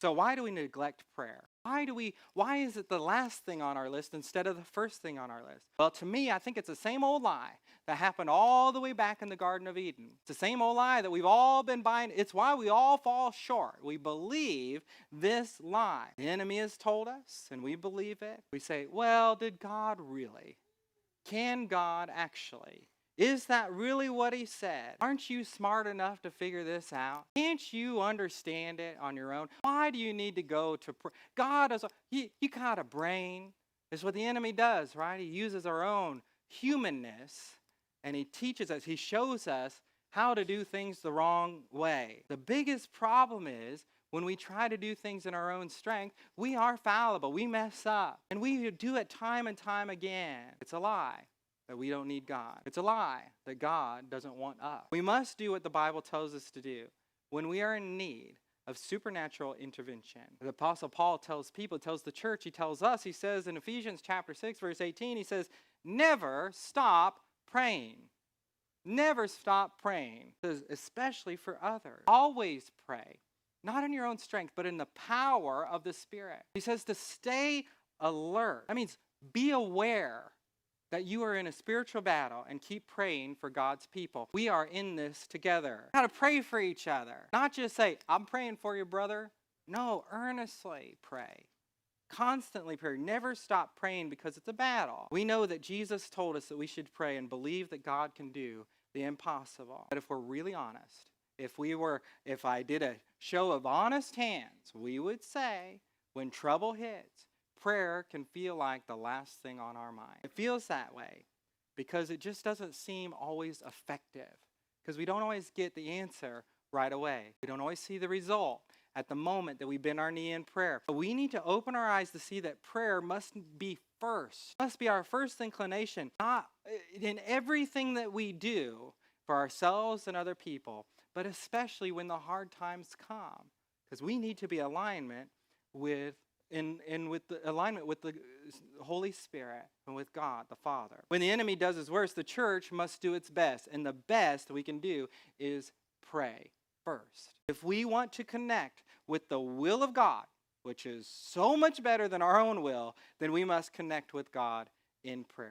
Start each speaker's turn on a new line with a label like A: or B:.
A: So why do we neglect prayer? Why is it the last thing on our list instead of the first thing on our list? Well, to me, I think it's the same old lie that happened all the way back in the Garden of Eden. It's the same old lie that we've all been buying. It's why we all fall short. We believe this lie. The enemy has told us, and we believe it. We say, well, did God really? Can God actually? Is that really what he said? Aren't you smart enough to figure this out? Can't you understand it on your own? Why do you need to go to pray? God is, you got a brain. That's what the enemy does, right? He uses our own humanness and he teaches us, he shows us how to do things the wrong way. The biggest problem is when we try to do things in our own strength, we are fallible. We mess up. And we do it time and time again. It's a lie that we don't need God. It's a lie that God doesn't want us. We must do what the Bible tells us to do when we are in need of supernatural intervention. The Apostle Paul tells people, tells the church, he tells us, he says in Ephesians chapter 6, verse 18, he says, never stop praying. Never stop praying, especially for others. Always pray, not in your own strength, but in the power of the Spirit. He says to stay alert. That means be aware that you are in a spiritual battle and keep praying for God's people. We are in this together. How to pray for each other. Not just say, I'm praying for you, brother. No, earnestly pray. Constantly pray. Never stop praying because it's a battle. We know that Jesus told us that we should pray and believe that God can do the impossible. But if we're really honest, if I did a show of honest hands, we would say when trouble hits, prayer can feel like the last thing on our mind. It feels that way because it just doesn't seem always effective because we don't always get the answer right away. We don't always see the result at the moment that we bend our knee in prayer. But we need to open our eyes to see that prayer must be first. Must be our first inclination, not in everything that we do for ourselves and other people, but especially when the hard times come. Because we need to be in alignment with the Holy Spirit and with God the Father. When the enemy does his worst, the church must do its best. And the best we can do is pray first. If we want to connect with the will of God, which is so much better than our own will, then we must connect with God in prayer.